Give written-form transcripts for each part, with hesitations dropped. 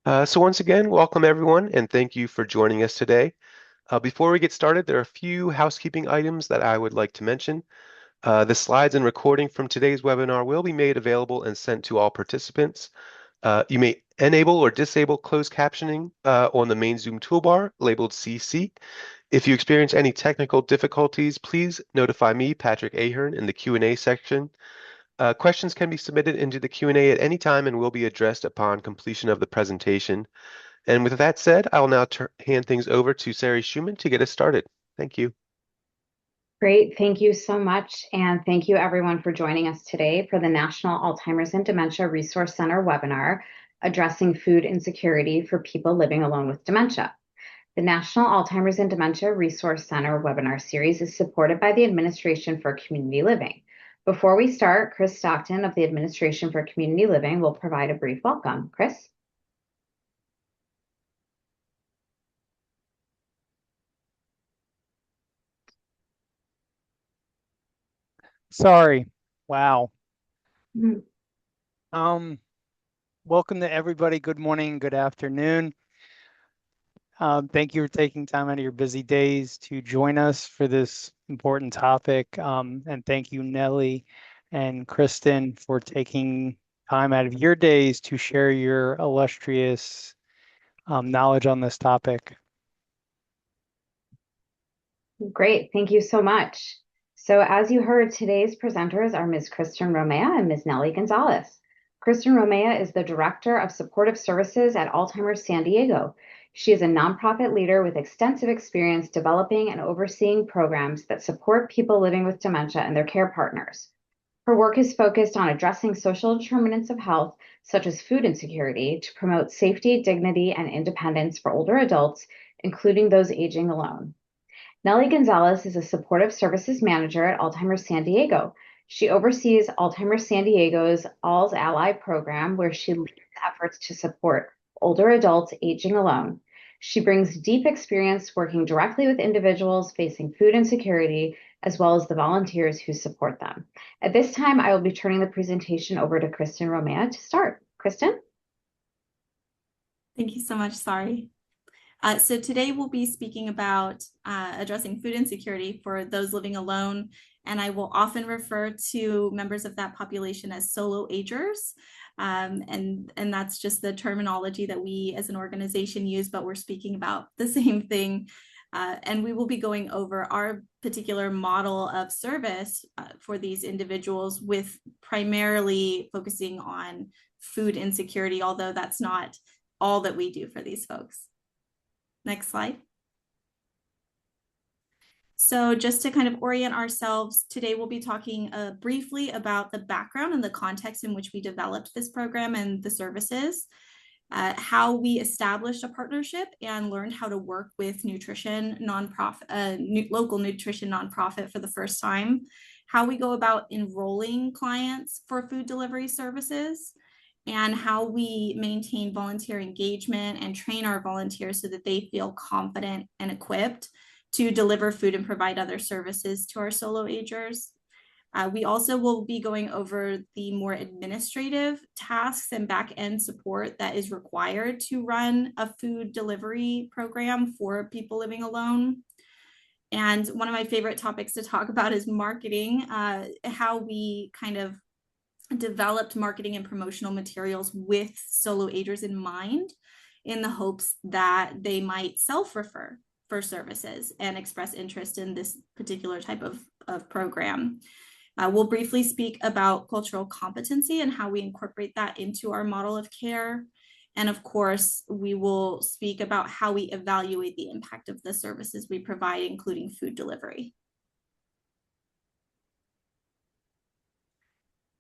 So once again, welcome everyone, and thank you for joining us today. Before we get started, there are a few housekeeping items that I would like to mention. The slides and recording from today's webinar will be made available and sent to all participants. You may enable or disable closed captioning on the main Zoom toolbar labeled CC. If you experience any technical difficulties, please notify me, Patrick Ahern, in the Q&A section. Questions can be submitted into the Q&A at any time and will be addressed upon completion of the presentation. And with that said, I will now hand things over to Sari Schumann to get us started. Thank you. Great. Thank you so much. And thank you everyone for joining us today for the National Alzheimer's and Dementia Resource Center webinar, Addressing Food Insecurity for People Living Alone with Dementia. The National Alzheimer's and Dementia Resource Center webinar series is supported by the Administration for Community Living. Before we start, Chris Stockton of the Administration for Community Living will provide a brief welcome. Chris? Sorry. Wow. Mm-hmm. Welcome to everybody. Good morning, good afternoon. Thank you for taking time out of your busy days to join us for this important topic. And thank you, Nellie and Kristen, for taking time out of your days to share your illustrious knowledge on this topic. Great. Thank you so much. So as you heard, today's presenters are Ms. Kristen Romea and Ms. Nellie Gonzalez. Kristen Romea is the Director of Supportive Services at Alzheimer's San Diego. She is a nonprofit leader with extensive experience developing and overseeing programs that support people living with dementia and their care partners. Her work is focused on addressing social determinants of health, such as food insecurity, to promote safety, dignity, and independence for older adults, including those aging alone. Nellie Gonzalez is a supportive services manager at Alzheimer's San Diego. She oversees Alzheimer's San Diego's All's Ally program, where she leads efforts to support older adults aging alone. She brings deep experience working directly with individuals facing food insecurity, as well as the volunteers who support them. At this time, I will be turning the presentation over to Kristen Romea to start. Kristen? Thank you so much, Sari. So today we'll be speaking about addressing food insecurity for those living alone, and I will often refer to members of that population as solo agers, and that's just the terminology that we as an organization use, but we're speaking about the same thing. And we will be going over our particular model of service for these individuals, with primarily focusing on food insecurity, although that's not all that we do for these folks. Next slide. So just to kind of orient ourselves, today we'll be talking briefly about the background and the context in which we developed this program and the services, how we established a partnership and learned how to work with nutrition nonprofit, local nutrition nonprofit for the first time, how we go about enrolling clients for food delivery services, and how we maintain volunteer engagement and train our volunteers so that they feel confident and equipped to deliver food and provide other services to our solo agers. We also will be going over the more administrative tasks and back-end support that is required to run a food delivery program for people living alone. And one of my favorite topics to talk about is marketing, how we kind of developed marketing and promotional materials with solo agers in mind, in the hopes that they might self-refer for services and express interest in this particular type of program. We'll briefly speak about cultural competency and how we incorporate that into our model of care. And of course, we will speak about how we evaluate the impact of the services we provide, including food delivery.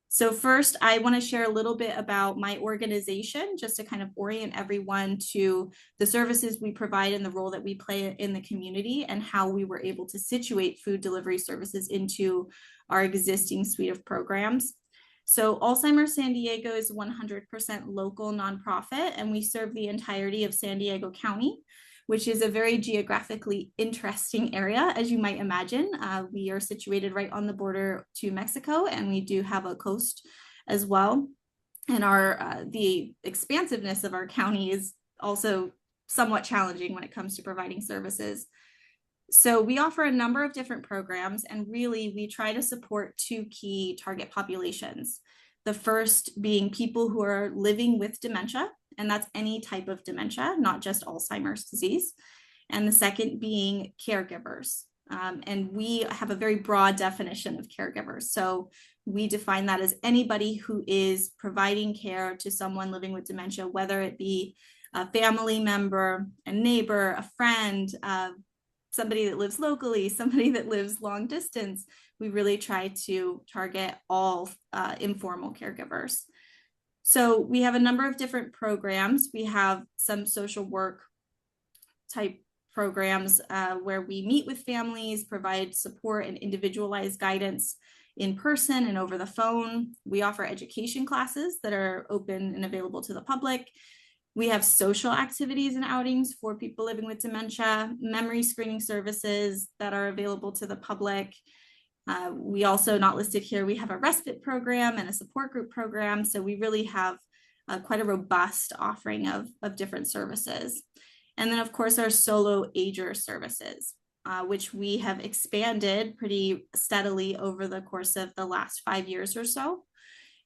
So first, I want to share a little bit about my organization, just to kind of orient everyone to the services we provide and the role that we play in the community, and how we were able to situate food delivery services into our existing suite of programs. So Alzheimer's San Diego is 100% local nonprofit, and we serve the entirety of San Diego County, which is a very geographically interesting area, as you might imagine. We are situated right on the border to Mexico, and we do have a coast as well. And the expansiveness of our county is also somewhat challenging when it comes to providing services. So we offer a number of different programs, and really we try to support two key target populations. The first being people who are living with dementia, and that's any type of dementia, not just Alzheimer's disease. And the second being caregivers. And we have a very broad definition of caregivers. So we define that as anybody who is providing care to someone living with dementia, whether it be a family member, a neighbor, a friend, somebody that lives locally, somebody that lives long distance. We really try to target all informal caregivers. So we have a number of different programs. We have some social work type programs where we meet with families, provide support and individualized guidance in person and over the phone. We offer education classes that are open and available to the public. We have social activities and outings for people living with dementia, memory screening services that are available to the public. We also, not listed here, we have a respite program and a support group program. So we really have quite a robust offering of different services. And then, of course, our solo ager services, which we have expanded pretty steadily over the course of the last 5 years or so.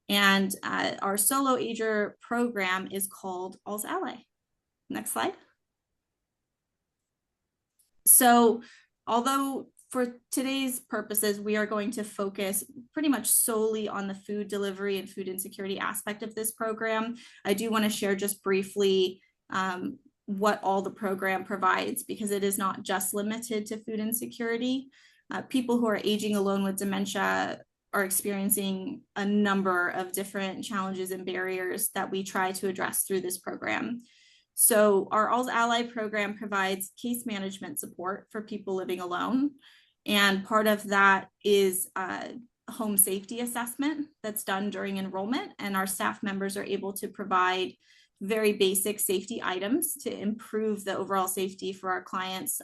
And our solo ager program is called All's Ally. Next slide. So although for today's purposes, we are going to focus pretty much solely on the food delivery and food insecurity aspect of this program, I do want to share just briefly what all the program provides, because it is not just limited to food insecurity. People who are aging alone with dementia are experiencing a number of different challenges and barriers that we try to address through this program. So our All's Ally program provides case management support for people living alone. And part of that is a home safety assessment that's done during enrollment. And our staff members are able to provide very basic safety items to improve the overall safety for our clients,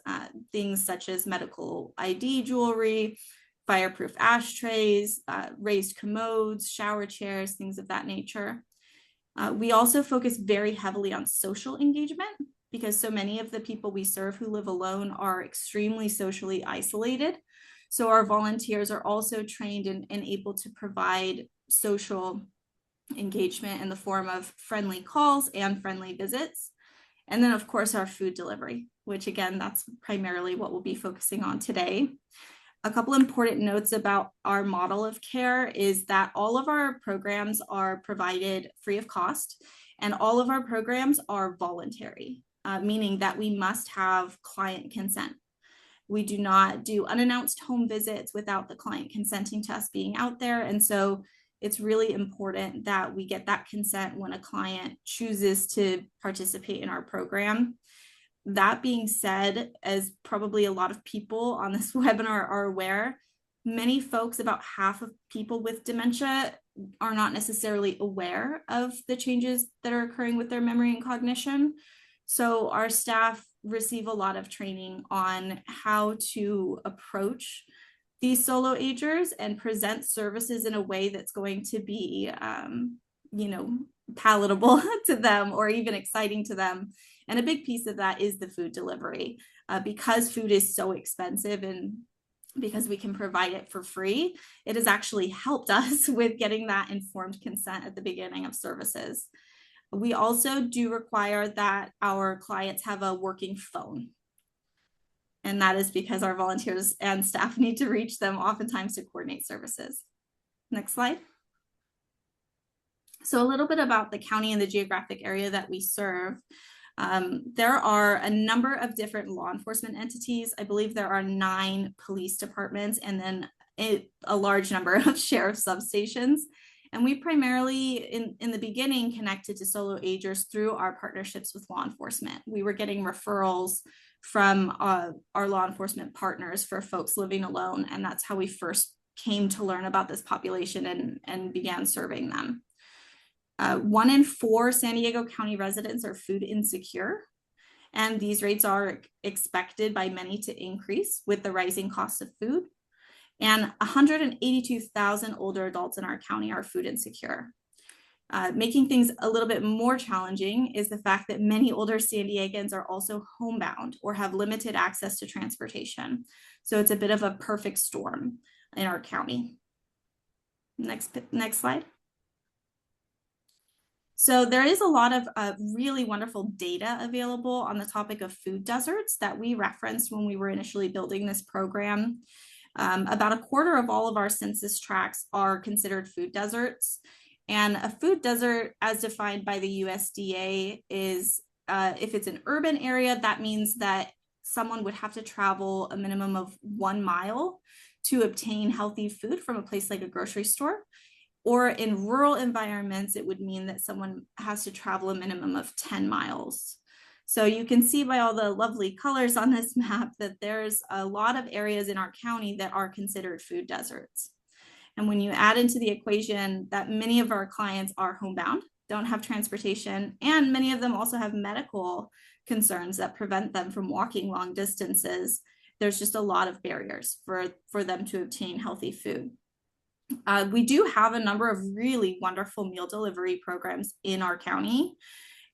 things such as medical ID jewelry, fireproof ashtrays, raised commodes, shower chairs, things of that nature. We also focus very heavily on social engagement, because so many of the people we serve who live alone are extremely socially isolated. So our volunteers are also trained and able to provide social engagement in the form of friendly calls and friendly visits. And then, of course, our food delivery, which again, that's primarily what we'll be focusing on today. A couple important notes about our model of care is that all of our programs are provided free of cost, and all of our programs are voluntary, meaning that we must have client consent. We do not do unannounced home visits without the client consenting to us being out there. And so it's really important that we get that consent when a client chooses to participate in our program. That being said, as probably a lot of people on this webinar are aware, many folks, about half of people with dementia, are not necessarily aware of the changes that are occurring with their memory and cognition. So our staff receive a lot of training on how to approach these solo agers and present services in a way that's going to be, palatable to them or even exciting to them. And a big piece of that is the food delivery, because food is so expensive and because we can provide it for free. It has actually helped us with getting that informed consent at the beginning of services. We also do require that our clients have a working phone. And that is because our volunteers and staff need to reach them oftentimes to coordinate services. Next slide. So a little bit about the county and the geographic area that we serve. There are a number of different law enforcement entities. I believe there are 9 police departments and then a large number of sheriff substations. And we primarily, in the beginning, connected to solo agers through our partnerships with law enforcement. We were getting referrals from our law enforcement partners for folks living alone. And that's how we first came to learn about this population and began serving them. 1 in 4 San Diego County residents are food insecure. And these rates are expected by many to increase with the rising cost of food. And 182,000 older adults in our county are food insecure. Making things a little bit more challenging is the fact that many older San Diegans are also homebound or have limited access to transportation. So it's a bit of a perfect storm in our county. Next slide. So there is a lot of really wonderful data available on the topic of food deserts that we referenced when we were initially building this program. About a quarter of all of our census tracts are considered food deserts. And a food desert, as defined by the USDA, is if it's an urban area, that means that someone would have to travel a minimum of 1 mile to obtain healthy food from a place like a grocery store. Or in rural environments, it would mean that someone has to travel a minimum of 10 miles. So you can see by all the lovely colors on this map that there's a lot of areas in our county that are considered food deserts. And when you add into the equation that many of our clients are homebound, don't have transportation, and many of them also have medical concerns that prevent them from walking long distances, there's just a lot of barriers for them to obtain healthy food. We do have a number of really wonderful meal delivery programs in our county,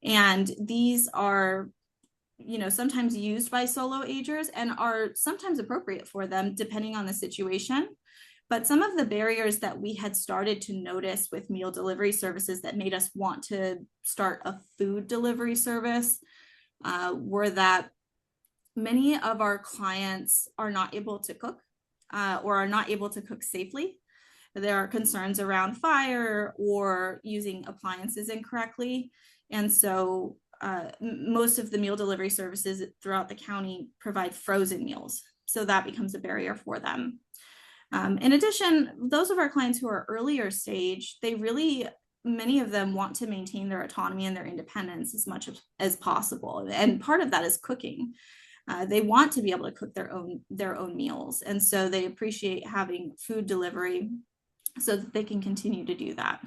and these are, sometimes used by solo agers and are sometimes appropriate for them depending on the situation. But some of the barriers that we had started to notice with meal delivery services that made us want to start a food delivery service were that many of our clients are not able to cook or are not able to cook safely. There are concerns around fire or using appliances incorrectly. And so most of the meal delivery services throughout the county provide frozen meals. So that becomes a barrier for them. In addition, those of our clients who are earlier stage, many of them want to maintain their autonomy and their independence as much as possible. And part of that is cooking. They want to be able to cook their own meals. And so they appreciate having food delivery so that they can continue to do that.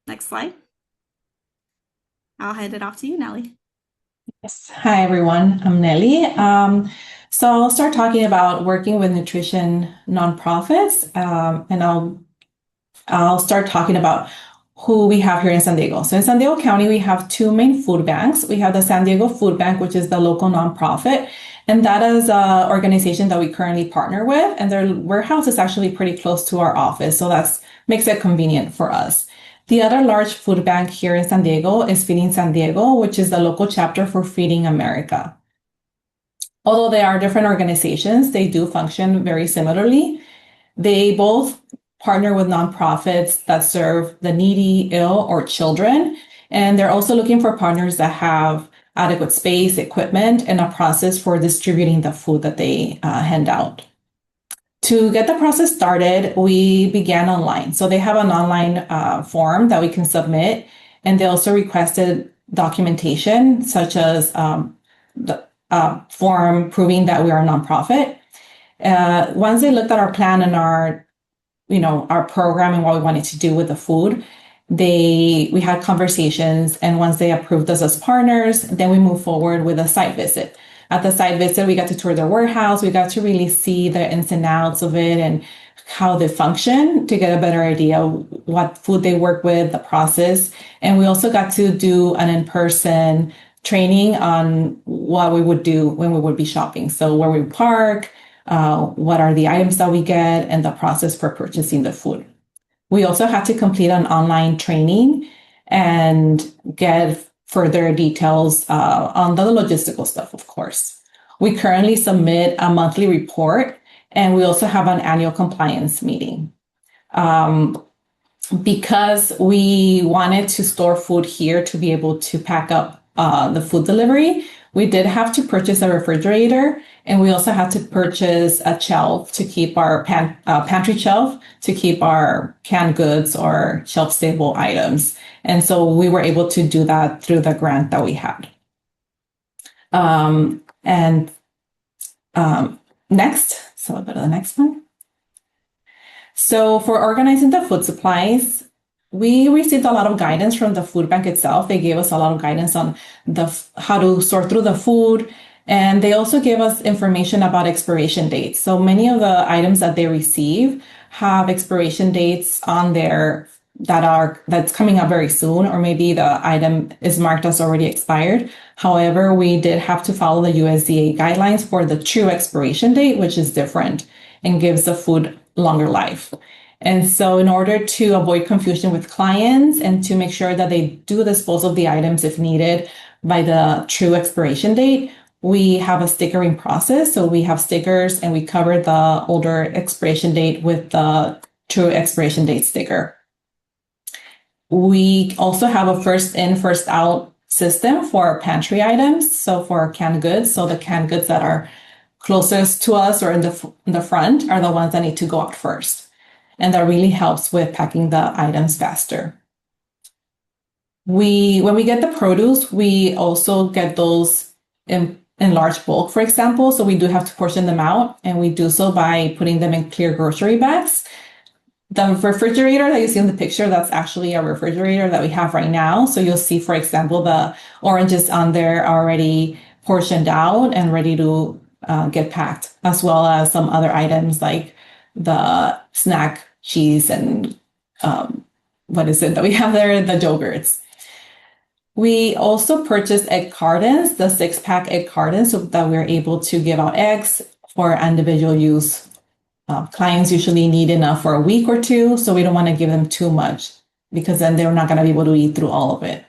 Next slide. I'll hand it off to you, Nellie. Yes. Hi, everyone. I'm Nellie. So I'll start talking about working with nutrition nonprofits, and I'll start talking about who we have here in San Diego. So in San Diego County, we have two main food banks. We have the San Diego Food Bank, which is the local nonprofit, and that is an organization that we currently partner with, and their warehouse is actually pretty close to our office, so that makes it convenient for us. The other large food bank here in San Diego is Feeding San Diego, which is the local chapter for Feeding America. Although they are different organizations, they do function very similarly. They both partner with nonprofits that serve the needy, ill, or children. And they're also looking for partners that have adequate space, equipment, and a process for distributing the food that they hand out. To get the process started, we began online. So they have an online form that we can submit, and they also requested documentation such as the form proving that we are a nonprofit. Once they looked at our plan and our program and what we wanted to do with the food, we had conversations, and once they approved us as partners, then we moved forward with a site visit. At the site visit, we got to tour their warehouse. We got to really see the ins and outs of it and how they function to get a better idea of what food they work with, the process. And we also got to do an in-person training on what we would do when we would be shopping. So where we park, what are the items that we get, and the process for purchasing the food. We also had to complete an online training and get further details on the logistical stuff, of course. We currently submit a monthly report, and we also have an annual compliance meeting. Because we wanted to store food here to be able to pack up the food delivery, we did have to purchase a refrigerator, and we also had to purchase a shelf to keep our pantry shelf to keep our canned goods or shelf-stable items. And so we were able to do that through the grant that we had. Next, so I'll go to the next one. So for organizing the food supplies, we received a lot of guidance from the food bank itself. They gave us a lot of guidance on how to sort through the food. And they also gave us information about expiration dates. So many of the items that they receive have expiration dates on their that's coming up very soon, or maybe the item is marked as already expired. However, we did have to follow the USDA guidelines for the true expiration date, which is different and gives the food longer life. And so in order to avoid confusion with clients and to make sure that they do dispose of the items if needed by the true expiration date, we have a stickering process. So we have stickers and we cover the older expiration date with the true expiration date sticker. We also have a first in, first out system for pantry items. So for canned goods, so the canned goods that are closest to us or in the front are the ones that need to go out first. And that really helps with packing the items faster. When we get the produce, we also get those in large bulk, for example. So we do have to portion them out, and we do so by putting them in clear grocery bags. The refrigerator that you see in the picture, that's actually a refrigerator that we have right now. So you'll see, for example, the oranges on there already portioned out and ready to get packed, as well as some other items like the snack cheese and what is it that we have there? The yogurts. We also purchased egg cartons, the 6-pack egg cartons, so that we're able to give out eggs for individual use. Clients usually need enough for a week or two, so we don't want to give them too much because then they're not going to be able to eat through all of it.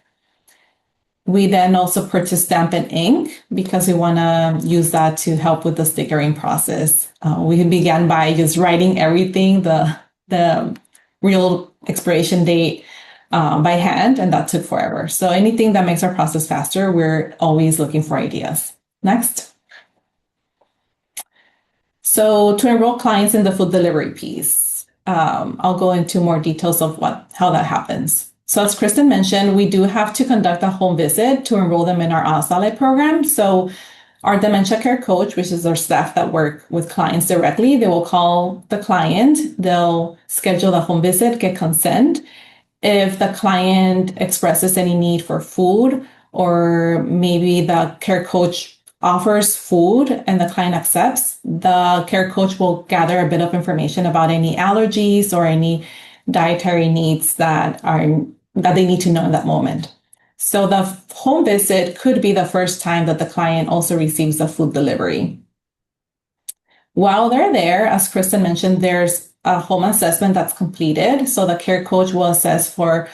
We then also purchased stamp and ink because we want to use that to help with the stickering process. We began by just writing everything, the real expiration date by hand, and that took forever. So anything that makes our process faster, we're always looking for ideas. Next. So to enroll clients in the food delivery piece, I'll go into more details of how that happens. So as Kristen mentioned, we do have to conduct a home visit to enroll them in our Ally program. So our dementia care coach, which is our staff that work with clients directly, they will call the client, they'll schedule the home visit, get consent. If the client expresses any need for food, or maybe the care coach offers food and the client accepts, the care coach will gather a bit of information about any allergies or any dietary needs that they need to know in that moment. So the home visit could be the first time that the client also receives the food delivery. While they're there, as Kristen mentioned, there's a home assessment that's completed. So the care coach will assess for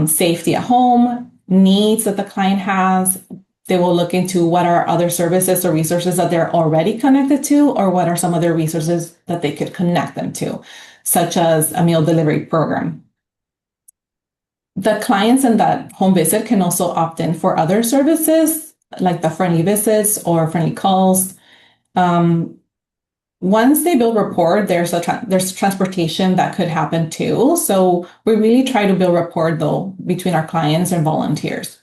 safety at home, needs that the client has. They will look into what are other services or resources that they're already connected to, or what are some other resources that they could connect them to, such as a meal delivery program. The clients in that home visit can also opt in for other services like the friendly visits or friendly calls. Once they build rapport, there's transportation that could happen too. So we really try to build rapport though between our clients and volunteers.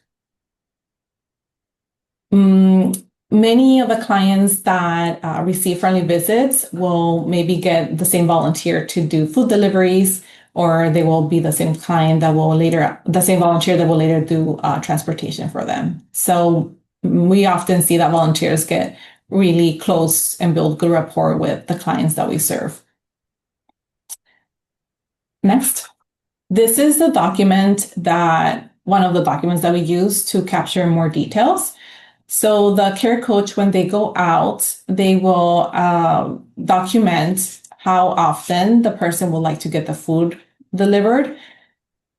Many of the clients that receive friendly visits will maybe get the same volunteer to do food deliveries, or they will be the same volunteer that will later do transportation for them. So we often see that volunteers get really close and build good rapport with the clients that we serve. Next. This is one of the documents that we use to capture more details. So the care coach, when they go out, they will document how often the person would like to get the food delivered.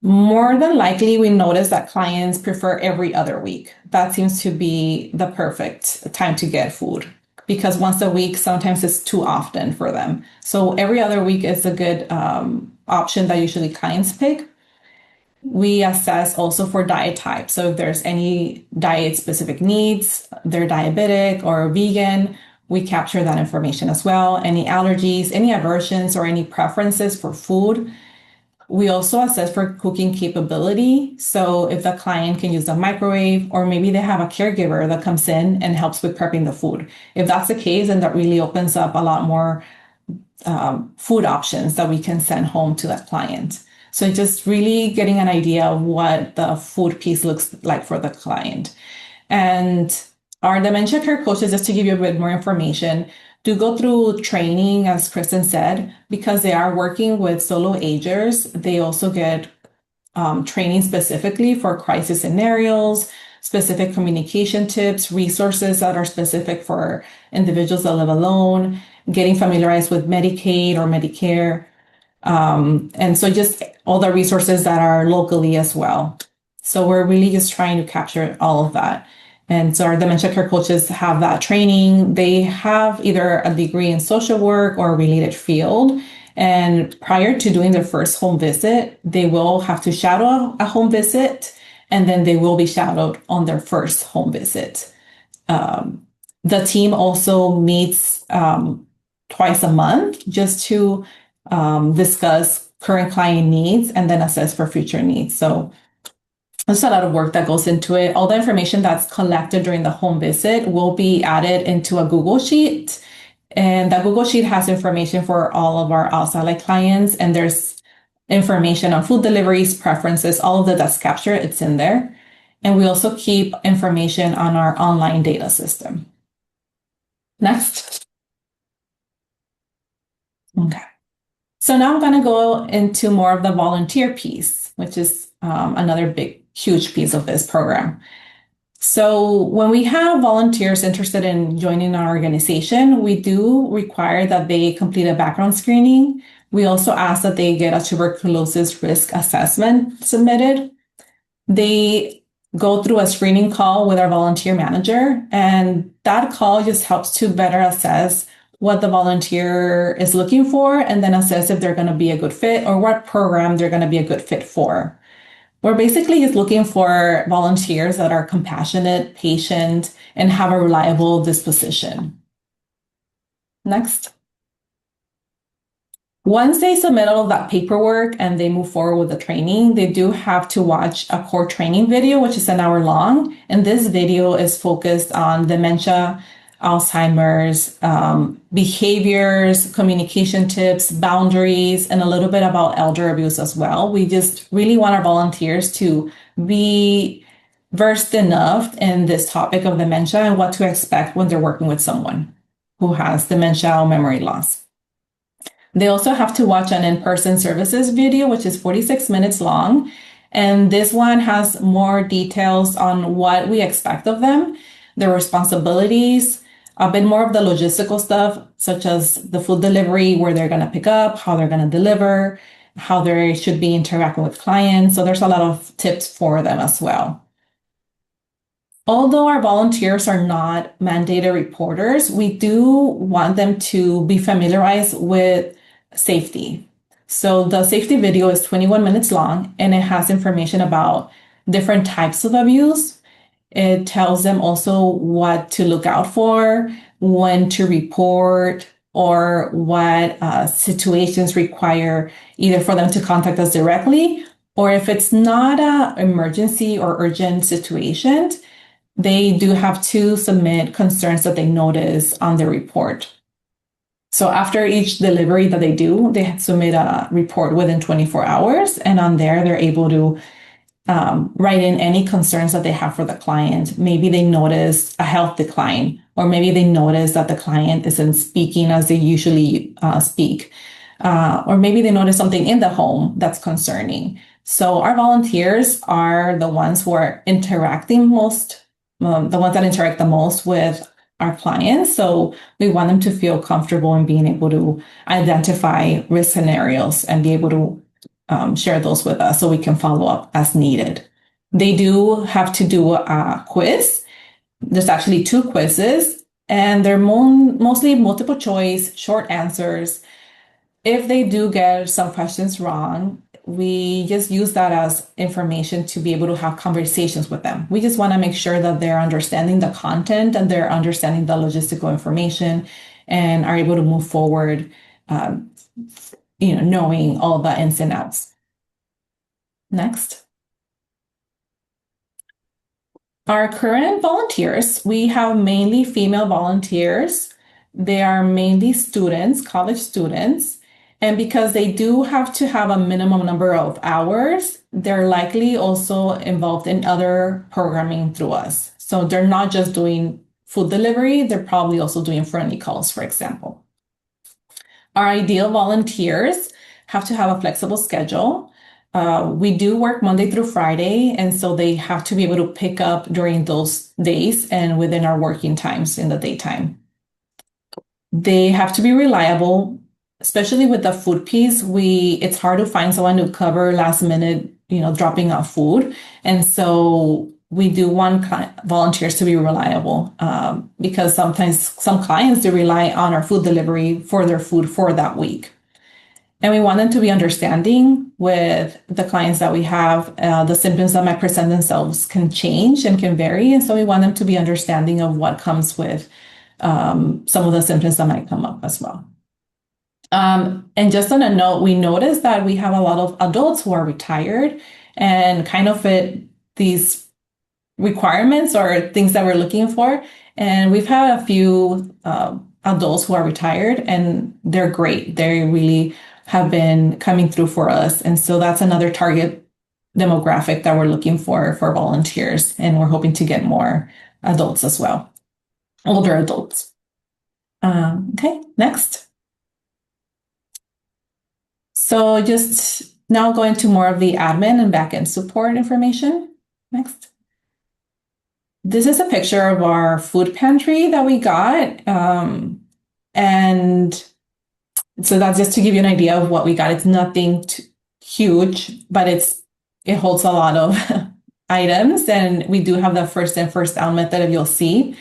More than likely, we notice that clients prefer every other week. That seems to be the perfect time to get food, because once a week, sometimes it's too often for them. So every other week is a good option that usually clients pick. We assess also for diet type. So if there's any diet specific needs, they're diabetic or vegan, we capture that information as well. Any allergies, any aversions, or any preferences for food. We also assess for cooking capability. So if the client can use the microwave, or maybe they have a caregiver that comes in and helps with prepping the food. If that's the case, then that really opens up a lot more food options that we can send home to that client. So just really getting an idea of what the food piece looks like for the client. And our dementia care coaches, just to give you a bit more information, do go through training, as Kristen said, because they are working with solo agers. They also get training specifically for crisis scenarios, specific communication tips, resources that are specific for individuals that live alone, getting familiarized with Medicaid or Medicare. And so just all the resources that are locally as well. So we're really just trying to capture all of that. And so our dementia care coaches have that training. They have either a degree in social work or a related field. And prior to doing their first home visit, they will have to shadow a home visit, and then they will be shadowed on their first home visit. The team also meets twice a month just to discuss current client needs and then assess for future needs. So there's a lot of work that goes into it. All the information that's collected during the home visit will be added into a Google Sheet. And that Google Sheet has information for all of our outside clients. And there's information on food deliveries, preferences, all of that's captured. It's in there. And we also keep information on our online data system. Next. Okay. So now I'm going to go into more of the volunteer piece, which is another huge piece of this program. So when we have volunteers interested in joining our organization, we do require that they complete a background screening. We also ask that they get a tuberculosis risk assessment submitted. They go through a screening call with our volunteer manager, and that call just helps to better assess what the volunteer is looking for and then assess if they're going to be a good fit or what program they're going to be a good fit for. We're basically just looking for volunteers that are compassionate, patient, and have a reliable disposition. Next. Once they submit all of that paperwork and they move forward with the training, they do have to watch a core training video, which is an hour long. And this video is focused on dementia, Alzheimer's, behaviors, communication tips, boundaries, and a little bit about elder abuse as well. We just really want our volunteers to be versed enough in this topic of dementia and what to expect when they're working with someone who has dementia or memory loss. They also have to watch an in-person services video, which is 46 minutes long. And this one has more details on what we expect of them, their responsibilities, a bit more of the logistical stuff, such as the food delivery, where they're going to pick up, how they're going to deliver, how they should be interacting with clients. So there's a lot of tips for them as well. Although our volunteers are not mandated reporters, we do want them to be familiarized with safety. So the safety video is 21 minutes long, and it has information about different types of abuse. It tells them also what to look out for, when to report, or what situations require either for them to contact us directly, or if it's not an emergency or urgent situation, they do have to submit concerns that they notice on their report. So after each delivery that they do, they submit a report within 24 hours. And on there, they're able to write in any concerns that they have for the client. Maybe they notice a health decline, or maybe they notice that the client isn't speaking as they usually speak. Or maybe they notice something in the home that's concerning. So our volunteers are the ones who are interacting most, the ones that interact the most with our clients. So we want them to feel comfortable in being able to identify risk scenarios and be able to share those with us so we can follow up as needed. They do have to do a quiz. There's actually 2 quizzes, and they're mostly multiple choice, short answers. If they do get some questions wrong, we just use that as information to be able to have conversations with them. We just want to make sure that they're understanding the content and they're understanding the logistical information and are able to move forward, knowing all the ins and outs. Next. Our current volunteers, we have mainly female volunteers. They are mainly students, college students. And because they do have to have a minimum number of hours, they're likely also involved in other programming through us. So they're not just doing food delivery, they're probably also doing friendly calls, for example. Our ideal volunteers have to have a flexible schedule. We do work Monday through Friday, and so they have to be able to pick up during those days and within our working times in the daytime. They have to be reliable, especially with the food piece. It's hard to find someone to cover last minute, dropping off food. And so we do want volunteers to be reliable, because sometimes some clients do rely on our food delivery for their food for that week. And we want them to be understanding with the clients that we have. The symptoms that might present themselves can change and can vary. And so we want them to be understanding of what comes with some of the symptoms that might come up as well. And just on a note, we noticed that we have a lot of adults who are retired and kind of fit these requirements or things that we're looking for. And we've had a few adults who are retired, and they're great. They really have been coming through for us. And so that's another target demographic that we're looking for volunteers. And we're hoping to get more adults as well, older adults. Okay, next. So just now going to more of the admin and backend support information. Next. This is a picture of our food pantry that we got. And so that's just to give you an idea of what we got. It's nothing huge, but it holds a lot of items. And we do have the first in, first out method, if you'll see.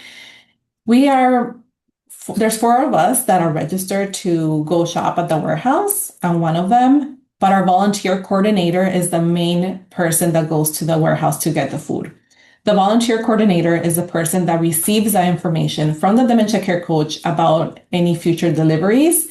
There's 4 of us that are registered to go shop at the warehouse. I'm one of them, but our volunteer coordinator is the main person that goes to the warehouse to get the food. The volunteer coordinator is the person that receives the information from the dementia care coach about any future deliveries.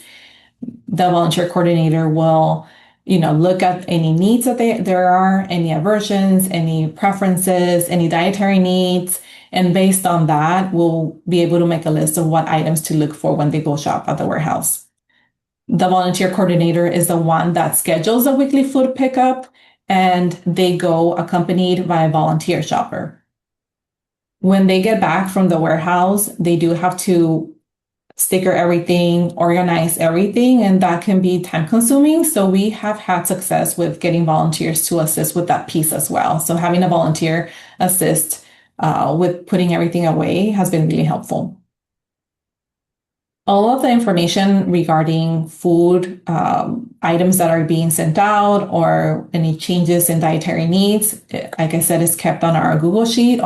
The volunteer coordinator will, look at any needs that there are, any aversions, any preferences, any dietary needs. And based on that, we'll be able to make a list of what items to look for when they go shop at the warehouse. The volunteer coordinator is the one that schedules a weekly food pickup, and they go accompanied by a volunteer shopper. When they get back from the warehouse, they do have to sticker everything, organize everything, and that can be time consuming. So we have had success with getting volunteers to assist with that piece as well. So having a volunteer assist with putting everything away has been really helpful. All of the information regarding food, items that are being sent out, or any changes in dietary needs, like I said, is kept on our Google Sheet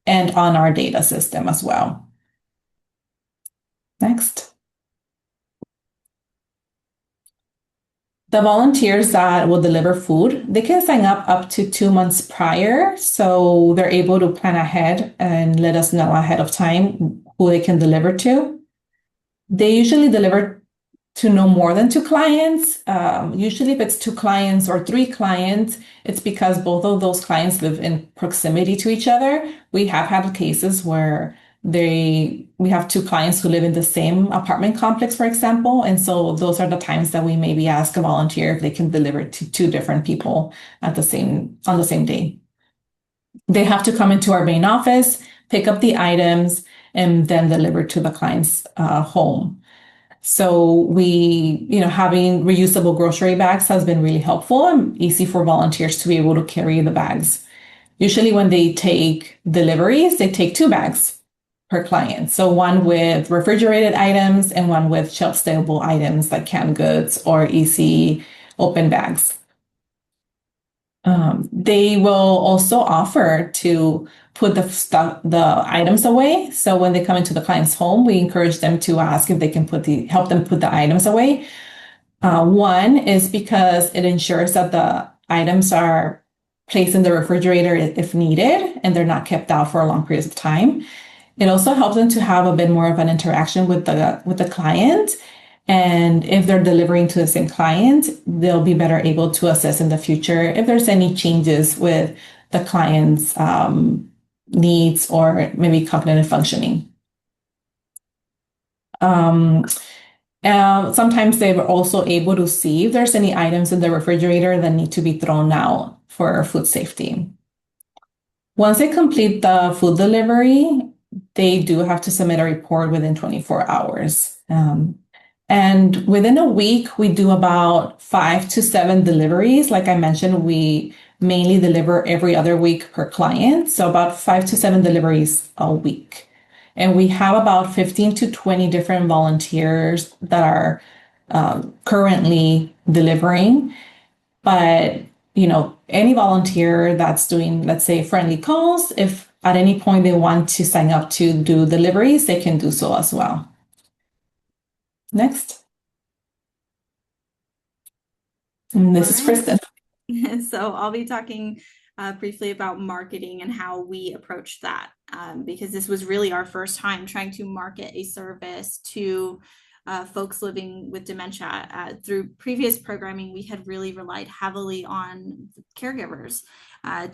and on our data system as well. Next. The volunteers that will deliver food, they can sign up to 2 months prior. So they're able to plan ahead and let us know ahead of time who they can deliver to. They usually deliver to no more than 2 clients. Usually if it's 2 clients or 3 clients, it's because both of those clients live in proximity to each other. We have had cases where we have 2 clients who live in the same apartment complex, for example. And so those are the times that we maybe ask a volunteer if they can deliver to 2 different people on the same day. They have to come into our main office, pick up the items, and then deliver to the client's home. So having reusable grocery bags has been really helpful and easy for volunteers to be able to carry the bags. Usually when they take deliveries, they take 2 bags per client. So one with refrigerated items and one with shelf-stable items like canned goods or easy open bags. They will also offer to put the items away. So when they come into the client's home, we encourage them to ask if they can help them put the items away. One is because it ensures that the items are placed in the refrigerator if needed, and they're not kept out for a long period of time. It also helps them to have a bit more of an interaction with the client. And if they're delivering to the same client, they'll be better able to assess in the future if there's any changes with the client's needs or maybe cognitive functioning. Sometimes they were also able to see if there's any items in the refrigerator that need to be thrown out for food safety. Once they complete the food delivery, they do have to submit a report within 24 hours. And within a week, we do about 5 to 7 deliveries. Like I mentioned, we mainly deliver every other week per client. So about 5 to 7 deliveries a week. And we have about 15 to 20 different volunteers that are currently delivering. But, any volunteer that's doing, let's say, friendly calls, if at any point they want to sign up to do deliveries, they can do so as well. Next. And this is Kristen. So I'll be talking briefly about marketing and how we approach that, because this was really our first time trying to market a service to folks living with dementia. Through previous programming, we had really relied heavily on caregivers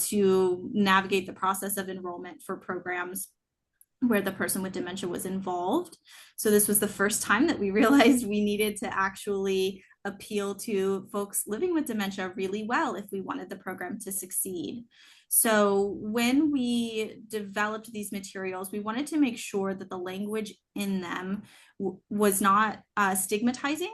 to navigate the process of enrollment for programs where the person with dementia was involved. So this was the first time that we realized we needed to actually appeal to folks living with dementia really well if we wanted the program to succeed. So when we developed these materials, we wanted to make sure that the language in them was not stigmatizing,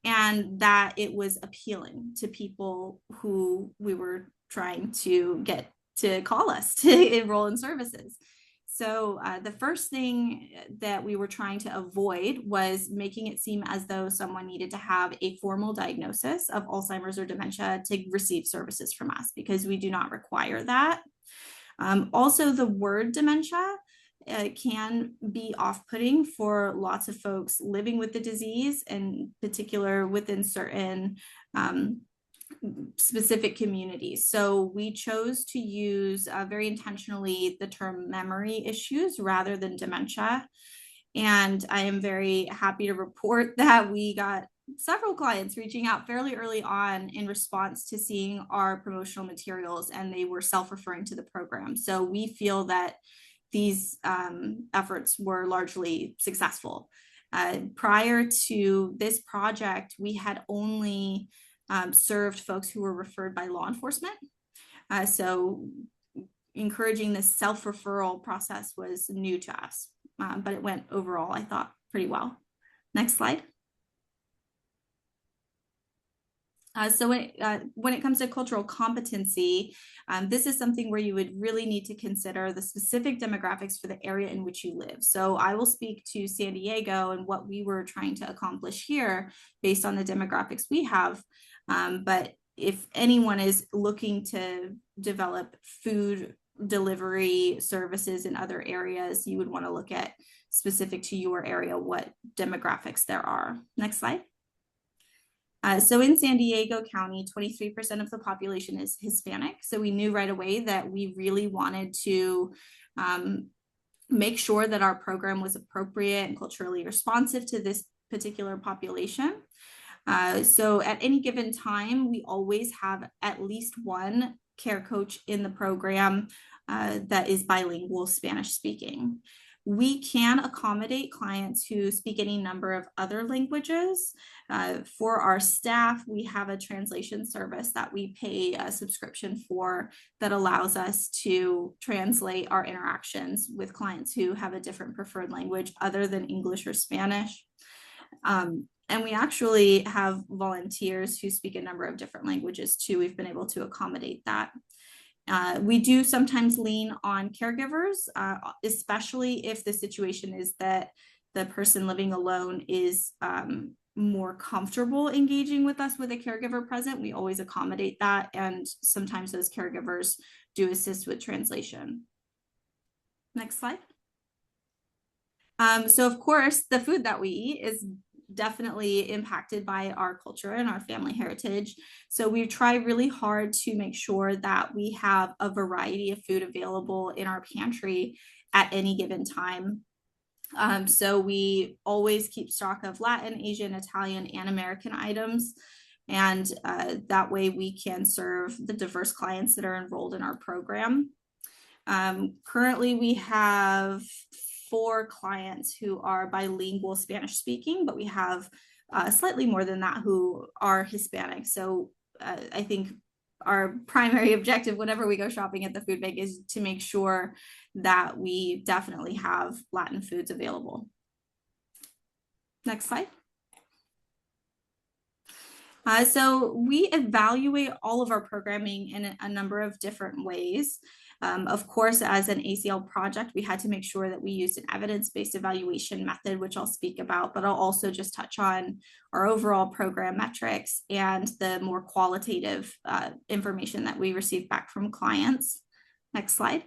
and that it was appealing to people who we were trying to get to call us to enroll in services. So the first thing that we were trying to avoid was making it seem as though someone needed to have a formal diagnosis of Alzheimer's or dementia to receive services from us, because we do not require that. Also, the word dementia can be off-putting for lots of folks living with the disease, in particular within certain specific communities. So we chose to use very intentionally the term memory issues rather than dementia. And I am very happy to report that we got several clients reaching out fairly early on in response to seeing our promotional materials, and they were self-referring to the program. So we feel that these efforts were largely successful. Prior to this project, we had only served folks who were referred by law enforcement. So encouraging this self-referral process was new to us, but it went overall, I thought, pretty well. Next slide. So when it comes to cultural competency, this is something where you would really need to consider the specific demographics for the area in which you live. So I will speak to San Diego and what we were trying to accomplish here based on the demographics we have. But if anyone is looking to develop food delivery services in other areas, you would want to look at specific to your area what demographics there are. Next slide. So in San Diego County, 23% of the population is Hispanic. So we knew right away that we really wanted to make sure that our program was appropriate and culturally responsive to this particular population. So at any given time, we always have at least one care coach in the program that is bilingual Spanish speaking. We can accommodate clients who speak any number of other languages. For our staff, we have a translation service that we pay a subscription for that allows us to translate our interactions with clients who have a different preferred language other than English or Spanish. And we actually have volunteers who speak a number of different languages too. We've been able to accommodate that. We do sometimes lean on caregivers, especially if the situation is that the person living alone is more comfortable engaging with us with a caregiver present. We always accommodate that, and sometimes those caregivers do assist with translation. Next slide. So of course, the food that we eat is definitely impacted by our culture and our family heritage. So we try really hard to make sure that we have a variety of food available in our pantry at any given time. So we always keep stock of Latin, Asian, Italian, and American items. And that way we can serve the diverse clients that are enrolled in our program. Currently, we have 4 clients who are bilingual Spanish speaking, but we have slightly more than that who are Hispanic. So I think our primary objective whenever we go shopping at the food bank is to make sure that we definitely have Latin foods available. Next slide. So we evaluate all of our programming in a number of different ways. Of course, as an ACL project, we had to make sure that we used an evidence-based evaluation method, which I'll speak about, but I'll also just touch on our overall program metrics and the more qualitative information that we received back from clients. Next slide.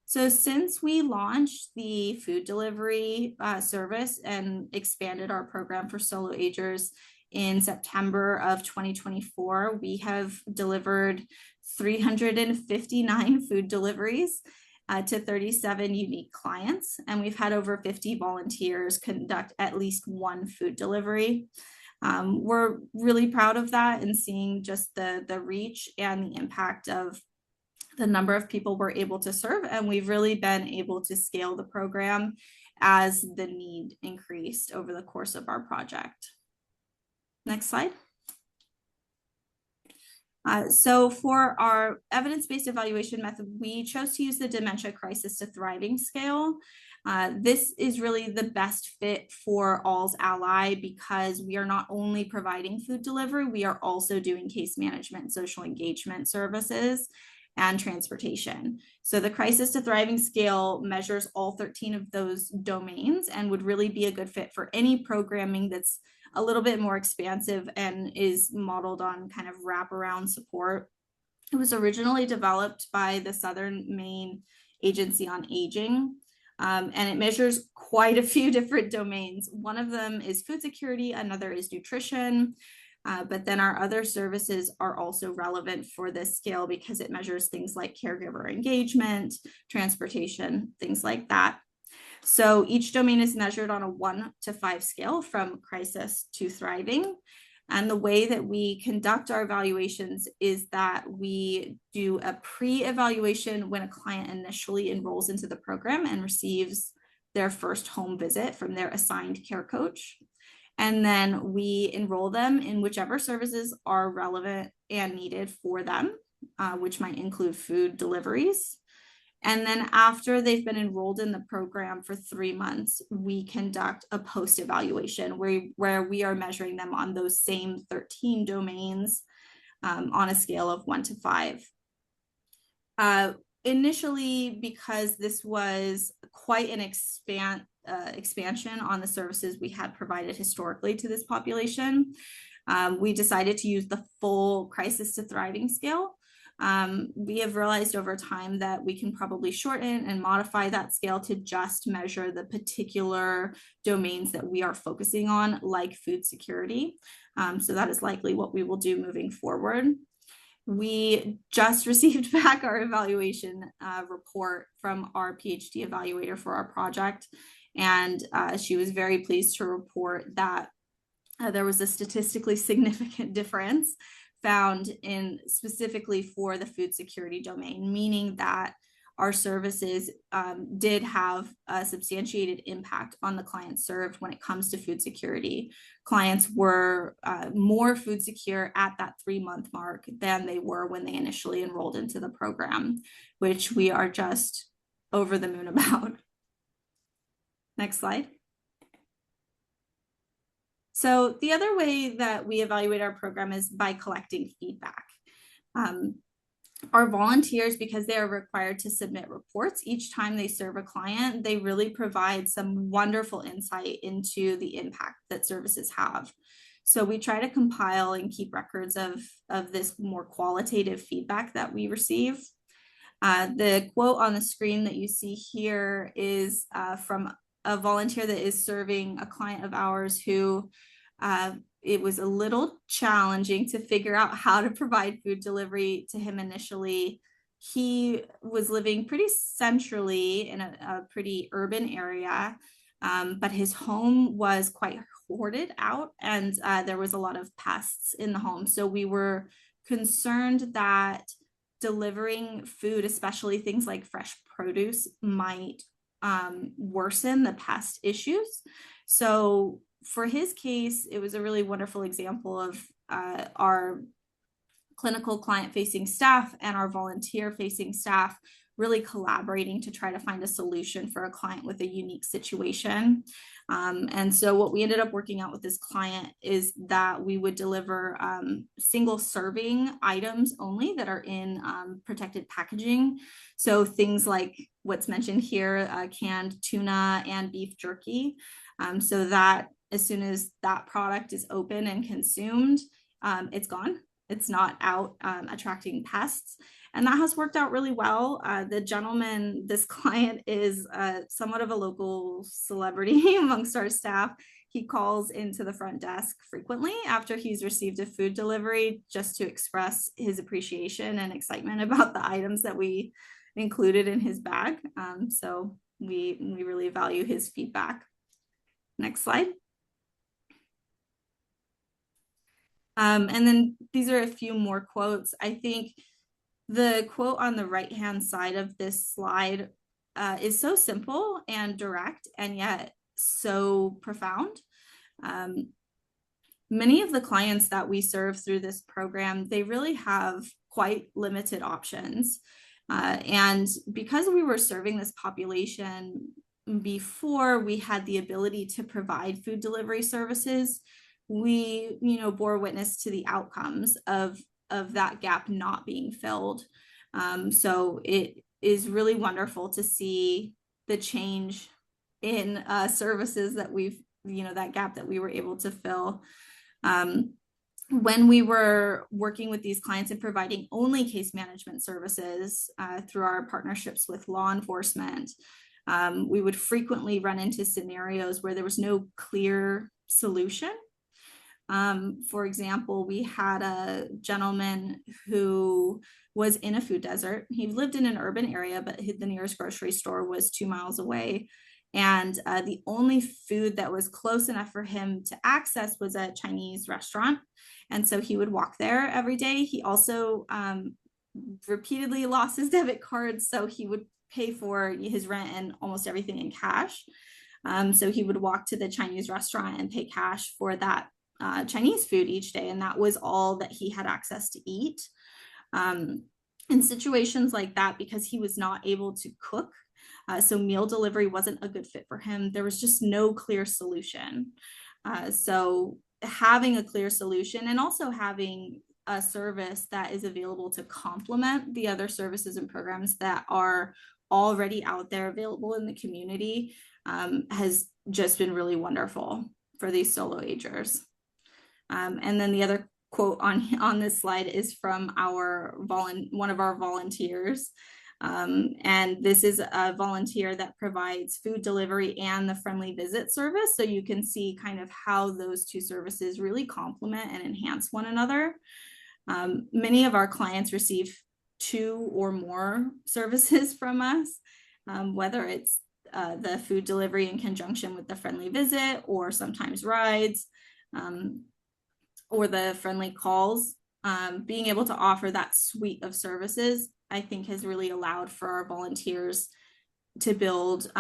So since we launched the food delivery service and expanded our program for solo agers in September of 2024, we have delivered 359 food deliveries to 37 unique clients, and we've had over 50 volunteers conduct at least one food delivery. We're really proud of that and seeing just the reach and the impact of the number of people we're able to serve, and we've really been able to scale the program as the need increased over the course of our project. Next slide. So for our evidence-based evaluation method, we chose to use the Dementia Crisis to Thriving scale. This is really the best fit for All's Ally because we are not only providing food delivery, we are also doing case management, social engagement services, and transportation. So the Crisis to Thriving scale measures all 13 of those domains and would really be a good fit for any programming that's a little bit more expansive and is modeled on kind of wraparound support. It was originally developed by the Southern Maine Agency on Aging, and it measures quite a few different domains. One of them is food security, another is nutrition, but then our other services are also relevant for this scale because it measures things like caregiver engagement, transportation, things like that. So each domain is measured on a 1 to 5 scale from crisis to thriving. And the way that we conduct our evaluations is that we do a pre-evaluation when a client initially enrolls into the program and receives their first home visit from their assigned care coach. And then we enroll them in whichever services are relevant and needed for them, which might include food deliveries. And then after they've been enrolled in the program for 3 months, we conduct a post-evaluation where we are measuring them on those same 13 domains on a scale of 1 to 5. Initially, because this was quite an expansion on the services we had provided historically to this population, we decided to use the full Crisis to Thriving scale. We have realized over time that we can probably shorten and modify that scale to just measure the particular domains that we are focusing on, like food security. So that is likely what we will do moving forward. We just received back our evaluation report from our PhD evaluator for our project, and she was very pleased to report that there was a statistically significant difference found in specifically for the food security domain, meaning that our services did have a substantiated impact on the clients served when it comes to food security. Clients were more food secure at that 3-month mark than they were when they initially enrolled into the program, which we are just over the moon about. Next slide. So the other way that we evaluate our program is by collecting feedback. Our volunteers, because they are required to submit reports each time they serve a client, they really provide some wonderful insight into the impact that services have. So we try to compile and keep records of this more qualitative feedback that we receive. The quote on the screen that you see here is from a volunteer that is serving a client of ours who it was a little challenging to figure out how to provide food delivery to him initially. He was living pretty centrally in a pretty urban area, but his home was quite hoarded out, and there was a lot of pests in the home. So we were concerned that delivering food, especially things like fresh produce, might worsen the pest issues. So for his case, it was a really wonderful example of our clinical client-facing staff and our volunteer-facing staff really collaborating to try to find a solution for a client with a unique situation. And so what we ended up working out with this client is that we would deliver single serving items only that are in protected packaging. So things like what's mentioned here, canned tuna and beef jerky, so that as soon as that product is open and consumed, it's gone. It's not out attracting pests. And that has worked out really well. The gentleman, this client, is somewhat of a local celebrity amongst our staff. He calls into the front desk frequently after he's received a food delivery just to express his appreciation and excitement about the items that we included in his bag. So we really value his feedback. Next slide. And then these are a few more quotes. I think the quote on the right-hand side of this slide is so simple and direct and yet so profound. Many of the clients that we serve through this program, they really have quite limited options. And because we were serving this population before we had the ability to provide food delivery services, we, bore witness to the outcomes of that gap not being filled. So it is really wonderful to see the change in services that we've, that gap that we were able to fill. When we were working with these clients and providing only case management services through our partnerships with law enforcement, we would frequently run into scenarios where there was no clear solution. For example, we had a gentleman who was in a food desert. He lived in an urban area, but the nearest grocery store was 2 miles away. And the only food that was close enough for him to access was a Chinese restaurant. And so he would walk there every day. He also repeatedly lost his debit card, so he would pay for his rent and almost everything in cash. So he would walk to the Chinese restaurant and pay cash for that Chinese food each day, and that was all that he had access to eat. In situations like that, because he was not able to cook, so meal delivery wasn't a good fit for him, there was just no clear solution. So having a clear solution and also having a service that is available to complement the other services and programs that are already out there available in the community has just been really wonderful for these solo agers. And then the other quote on this slide is from one of our volunteers. And this is a volunteer that provides food delivery and the friendly visit service. So you can see kind of how those two services really complement and enhance one another. Many of our clients receive 2 or more services from us, whether it's the food delivery in conjunction with the friendly visit, or sometimes rides, or the friendly calls. Being able to offer that suite of services, I think, has really allowed for our volunteers to build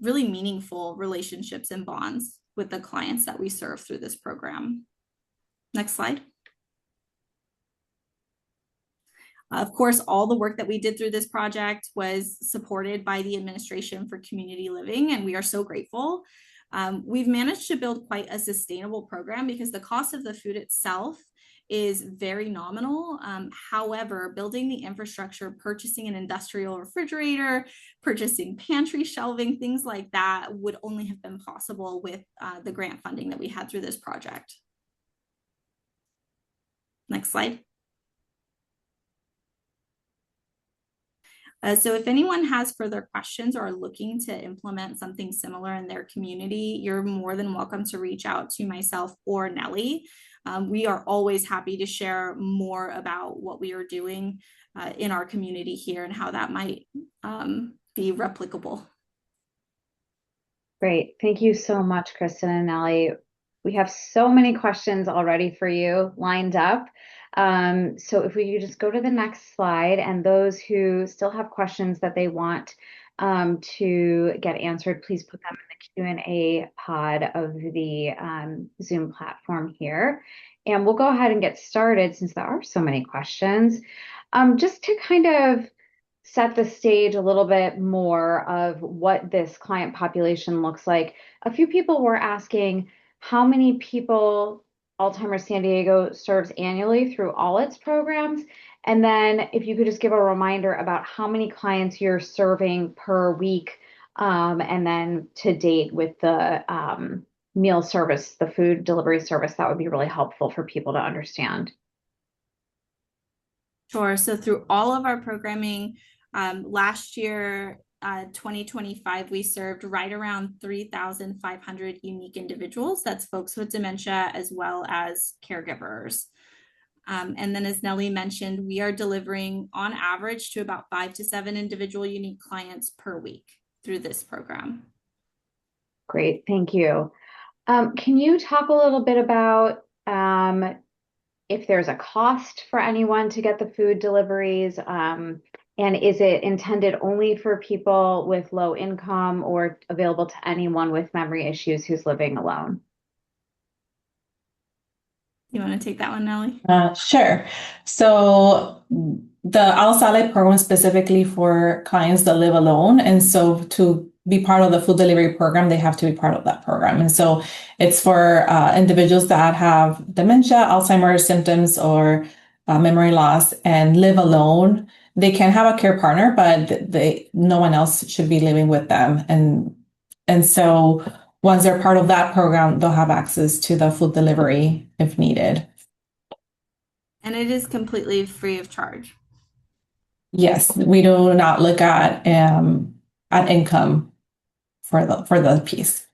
really meaningful relationships and bonds with the clients that we serve through this program. Next slide. Of course, all the work that we did through this project was supported by the Administration for Community Living, and we are so grateful. We've managed to build quite a sustainable program because the cost of the food itself is very nominal. However, building the infrastructure, purchasing an industrial refrigerator, purchasing pantry shelving, things like that would only have been possible with the grant funding that we had through this project. Next slide. So if anyone has further questions or are looking to implement something similar in their community, you're more than welcome to reach out to myself or Nellie. We are always happy to share more about what we are doing in our community here and how that might be replicable. Great. Thank you so much, Kristen and Nellie. We have so many questions already for you lined up. So if we could just go to the next slide, and those who still have questions that they want to get answered, please put them in the Q&A pod of the Zoom platform here. And we'll go ahead and get started since there are so many questions. Just to kind of set the stage a little bit more of what this client population looks like. A few people were asking how many people Alzheimer's San Diego serves annually through all its programs. And then if you could just give a reminder about how many clients you're serving per week, and then to date with the meal service, the food delivery service, that would be really helpful for people to understand. Sure. So through all of our programming, last year, 2025, we served right around 3,500 unique individuals. That's folks with dementia as well as caregivers. And then as Nellie mentioned, we are delivering on average to about 5 to 7 individual unique clients per week through this program. Great, thank you. Can you talk a little bit about if there's a cost for anyone to get the food deliveries? And is it intended only for people with low income or available to anyone with memory issues who's living alone? You want to take that one, Nellie? Sure. So the Al Saleh program is specifically for clients that live alone. And so to be part of the food delivery program, they have to be part of that program. And so it's for individuals that have dementia, Alzheimer's symptoms, or memory loss and live alone. They can have a care partner, but no one else should be living with them. And so once they're part of that program, they'll have access to the food delivery if needed. And it is completely free of charge. Yes, we do not look at income for the piece.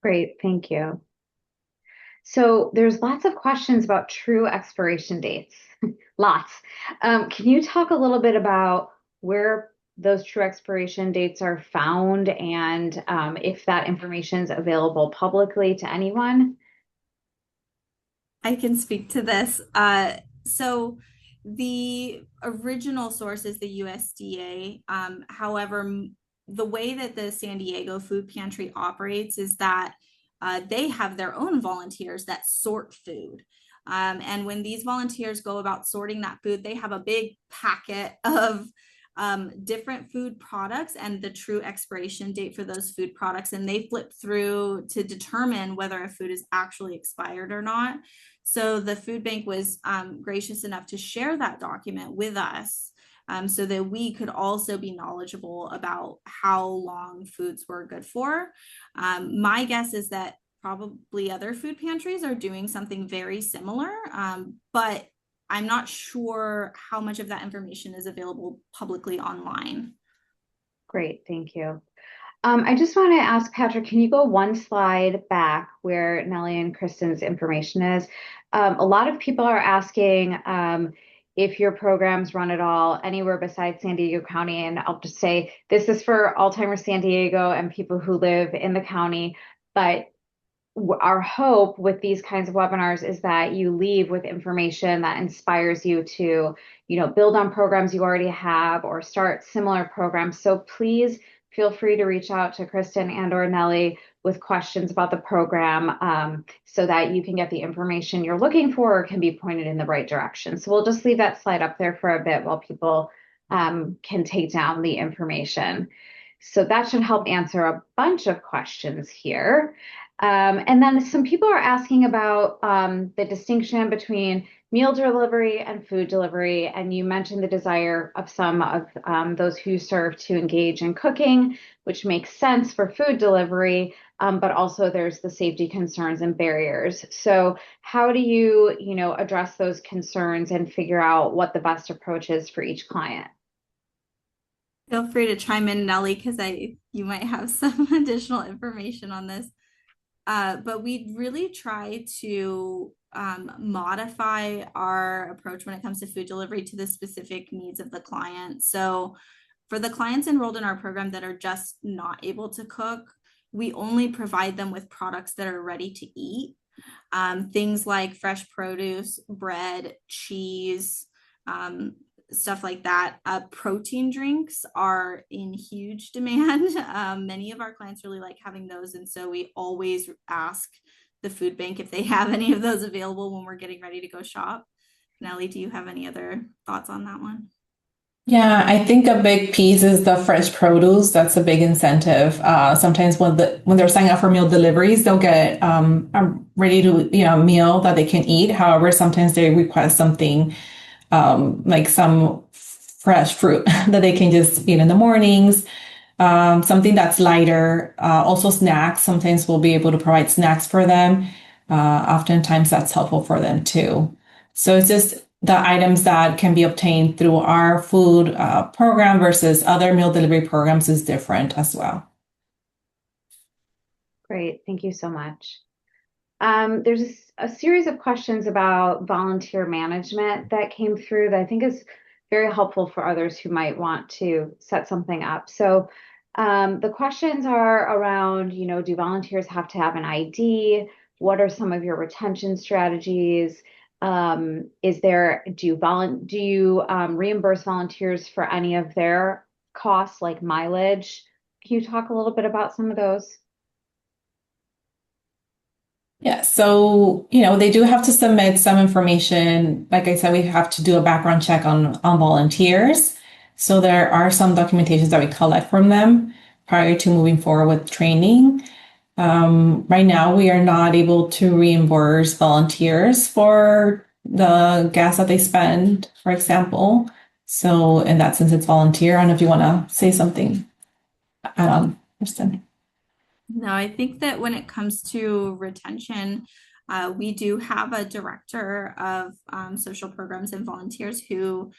Great, thank you. So there's lots of questions about true expiration dates. Lots. Can you talk a little bit about where those true expiration dates are found and if that information is available publicly to anyone? I can speak to this. So the original source is the USDA. However, the way that the San Diego Food Pantry operates is that they have their own volunteers that sort food. And when these volunteers go about sorting that food, they have a big packet of different food products and the true expiration date for those food products. And they flip through to determine whether a food is actually expired or not. So the food bank was gracious enough to share that document with us so that we could also be knowledgeable about how long foods were good for. My guess is that probably other food pantries are doing something very similar, but I'm not sure how much of that information is available publicly online. Great, thank you. I just want to ask Patrick, can you go one slide back where Nellie and Kristen's information is? A lot of people are asking if your programs run at all anywhere besides San Diego County. And I'll just say this is for Alzheimer's San Diego and people who live in the county. But our hope with these kinds of webinars is that you leave with information that inspires you to, build on programs you already have or start similar programs. So please feel free to reach out to Kristen and or Nellie with questions about the program so that you can get the information you're looking for or can be pointed in the right direction. So we'll just leave that slide up there for a bit while people can take down the information. So that should help answer a bunch of questions here. And then some people are asking about the distinction between meal delivery and food delivery. And you mentioned the desire of some of those who serve to engage in cooking, which makes sense for food delivery, but also there's the safety concerns and barriers. So how do you, address those concerns and figure out what the best approach is for each client? Feel free to chime in, Nellie, because you might have some additional information on this. But we really try to modify our approach when it comes to food delivery to the specific needs of the client. So for the clients enrolled in our program that are just not able to cook, we only provide them with products that are ready to eat. Things like fresh produce, bread, cheese, stuff like that. Protein drinks are in huge demand. Many of our clients really like having those. And so we always ask the food bank if they have any of those available when we're getting ready to go shop. Nellie, do you have any other thoughts on that one? Yeah, I think a big piece is the fresh produce. That's a big incentive. Sometimes when they're signing up for meal deliveries, they'll get a ready to meal that they can eat. However, sometimes they request something like some fresh fruit that they can just eat in the mornings. Something that's lighter. Also snacks. Sometimes we'll be able to provide snacks for them. Oftentimes that's helpful for them too. So it's just the items that can be obtained through our food program versus other meal delivery programs is different as well. Great, thank you so much. There's a series of questions about volunteer management that came through that I think is very helpful for others who might want to set something up. So the questions are around, do volunteers have to have an ID? What are some of your retention strategies? Do you reimburse volunteers for any of their costs like mileage? Can you talk a little bit about some of those? Yeah, so they do have to submit some information. Like I said, we have to do a background check on volunteers. So there are some documentations that we collect from them prior to moving forward with training. Right now, we are not able to reimburse volunteers for the gas that they spend, for example. So in that sense, it's volunteer. I don't know if you want to say something, Kristen. No, I think that when it comes to retention, we do have a director of social programs and volunteers who,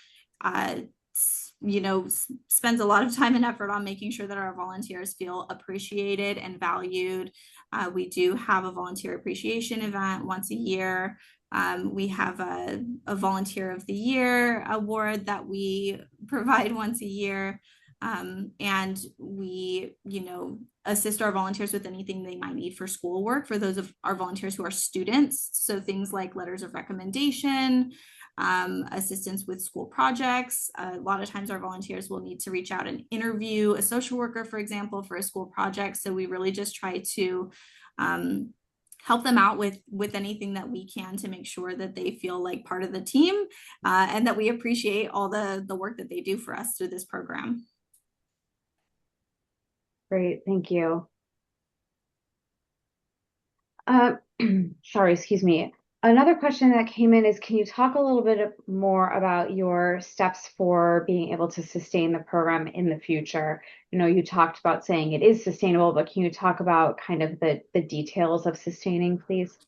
spends a lot of time and effort on making sure that our volunteers feel appreciated and valued. We do have a volunteer appreciation event once a year. We have a Volunteer of the Year award that we provide once a year. And we, assist our volunteers with anything they might need for schoolwork for those of our volunteers who are students. So things like letters of recommendation, assistance with school projects. A lot of times our volunteers will need to reach out and interview a social worker, for example, for a school project. So we really just try to help them out with anything that we can to make sure that they feel like part of the team and that we appreciate all the work that they do for us through this program. Great, thank you. Sorry, excuse me. Another question that came in is, can you talk a little bit more about your steps for being able to sustain the program in the future? You talked about saying it is sustainable, but can you talk about kind of the details of sustaining, please?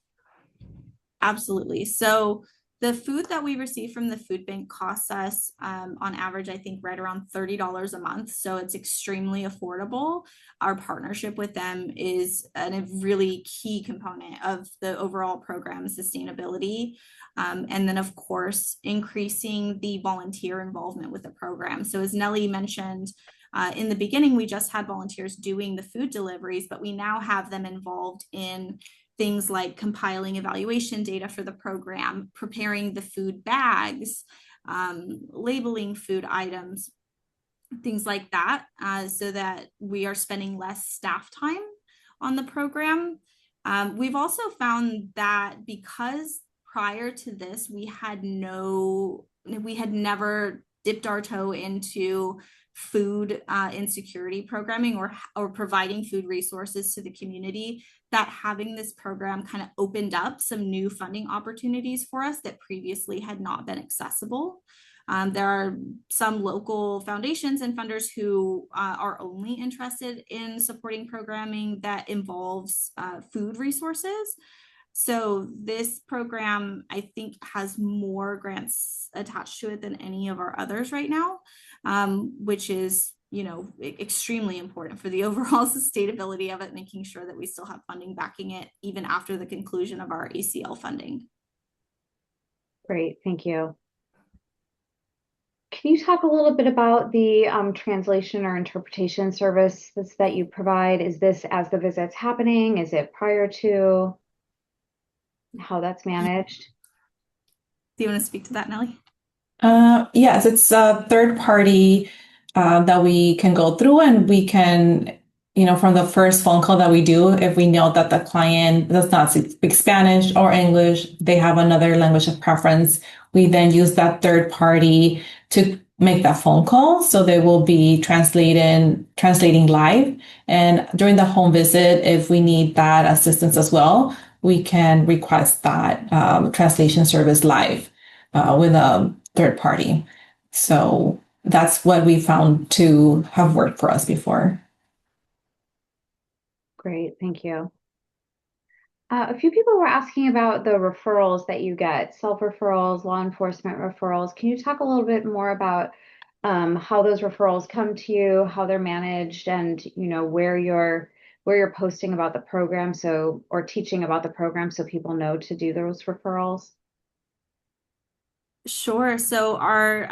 Absolutely. So the food that we receive from the food bank costs us on average, I think right around $30 a month. So it's extremely affordable. Our partnership with them is a really key component of the overall program sustainability. And then of course, increasing the volunteer involvement with the program. So as Nellie mentioned, in the beginning, we just had volunteers doing the food deliveries, but we now have them involved in things like compiling evaluation data for the program, preparing the food bags, labeling food items, things like that, so that we are spending less staff time on the program. We've also found that because prior to this, we had never dipped our toe into food insecurity programming or providing food resources to the community, that having this program kind of opened up some new funding opportunities for us that previously had not been accessible. There are some local foundations and funders who are only interested in supporting programming that involves food resources. So this program, I think, has more grants attached to it than any of our others right now, which is, extremely important for the overall sustainability of it, making sure that we still have funding backing it even after the conclusion of our ACL funding. Great, thank you. Can you talk a little bit about the translation or interpretation services that you provide? Is this as the visit's happening? Is it prior to? How that's managed? Do you want to speak to that, Nellie? Yes, it's a third party that we can go through, and we can, from the first phone call that we do, if we know that the client does not speak Spanish or English, they have another language of preference, we then use that third party to make that phone call. So they will be translating live. And during the home visit, if we need that assistance as well, we can request that translation service live with a third party. So that's what we found to have worked for us before. Great, thank you. A few people were asking about the referrals that you get, self-referrals, law enforcement referrals. Can you talk a little bit more about how those referrals come to you, how they're managed, and where you're posting about the program, or teaching about the program so people know to do those referrals? Sure. So our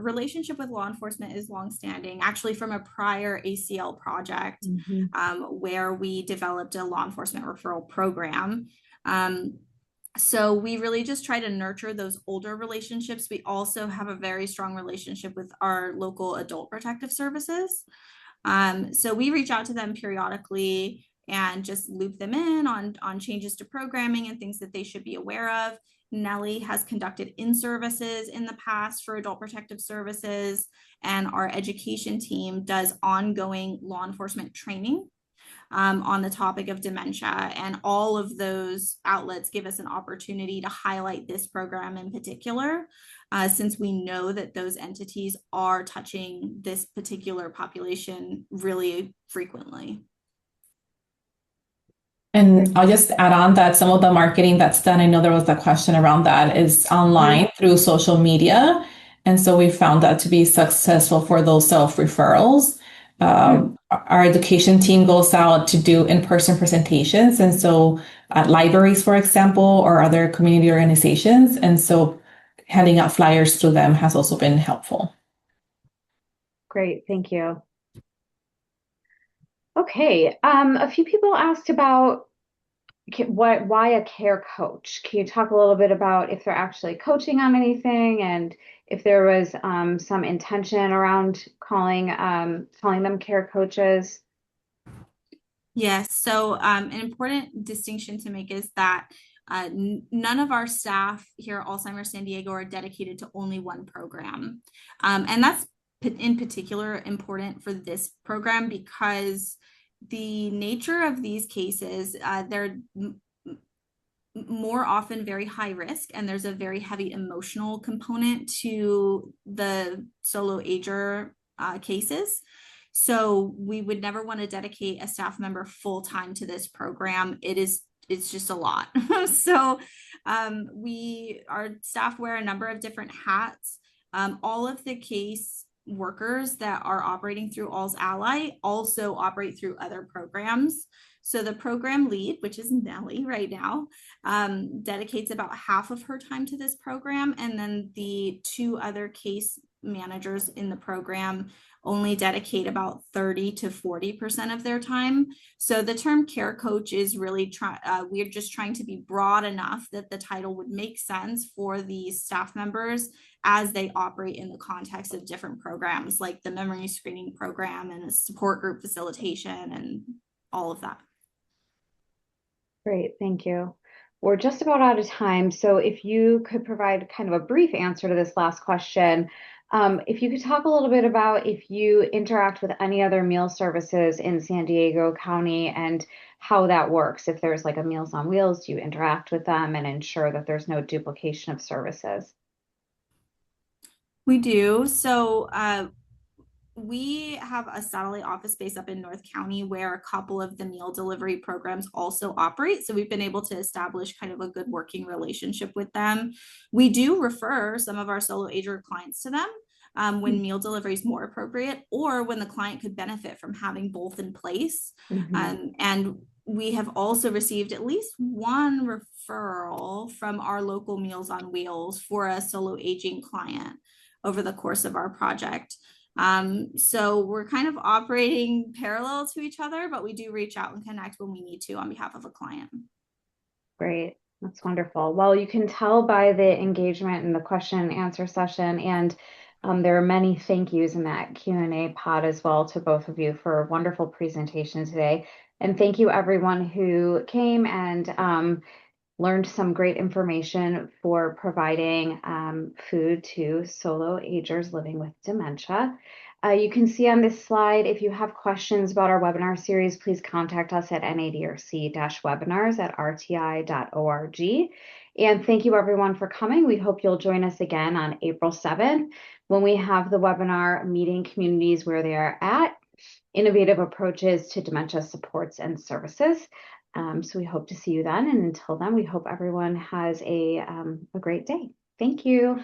relationship with law enforcement is longstanding, actually from a prior ACL project, where we developed a law enforcement referral program. So we really just try to nurture those older relationships. We also have a very strong relationship with our local adult protective services. So we reach out to them periodically and just loop them in on changes to programming and things that they should be aware of. Nellie has conducted in-services in the past for adult protective services, and our education team does ongoing law enforcement training on the topic of dementia. And all of those outlets give us an opportunity to highlight this program in particular, since we know that those entities are touching this particular population really frequently. And I'll just add on that some of the marketing that's done, I know there was a question around that, is online through social media. And so we found that to be successful for those self-referrals. Our education team goes out to do in-person presentations. And so at libraries, for example, or other community organizations. And so handing out flyers to them has also been helpful. Great, thank you. Okay, a few people asked about why a care coach. Can you talk a little bit about if they're actually coaching on anything, and if there was some intention around calling them care coaches? Yes, so an important distinction to make is that none of our staff here at Alzheimer's San Diego are dedicated to only one program. And that's in particular important for this program because the nature of these cases, they're more often very high risk, and there's a very heavy emotional component to the solo ager cases. So we would never want to dedicate a staff member full time to this program. It's just a lot. So our staff wear a number of different hats. All of the case workers that are operating through All's Ally also operate through other programs. So the program lead, which is Nellie right now, dedicates about half of her time to this program. And then the two other case managers in the program only dedicate about 30 to 40% of their time. So the term care coach is really we're just trying to be broad enough that the title would make sense for these staff members as they operate in the context of different programs like the memory screening program and a support group facilitation and all of that. Great, thank you. We're just about out of time. So if you could provide kind of a brief answer to this last question, if you could talk a little bit about if you interact with any other meal services in San Diego County and how that works. If there's like a Meals on Wheels, do you interact with them and ensure that there's no duplication of services? We do. So we have a satellite office space up in North County where a couple of the meal delivery programs also operate. So we've been able to establish kind of a good working relationship with them. We do refer some of our solo ager clients to them when meal delivery is more appropriate, or when the client could benefit from having both in place. And we have also received at least one referral from our local Meals on Wheels for a solo aging client over the course of our project. So we're kind of operating parallel to each other, but we do reach out and connect when we need to on behalf of a client. Great. That's wonderful. Well, you can tell by the engagement in the question and answer session and There are many thank yous in that Q&A pod as well to both of you for a wonderful presentation today. And thank you everyone who came and learned some great information for providing food to solo agers living with dementia. You can see on this slide, if you have questions about our webinar series, please contact us at NADRC-webinars@rti.org. And thank you everyone for coming. We hope you'll join us again on April 7th when we have the webinar Meeting Communities Where They Are At, Innovative Approaches to Dementia Supports and Services. So we hope to see you then. And until then, we hope everyone has a great day. Thank you.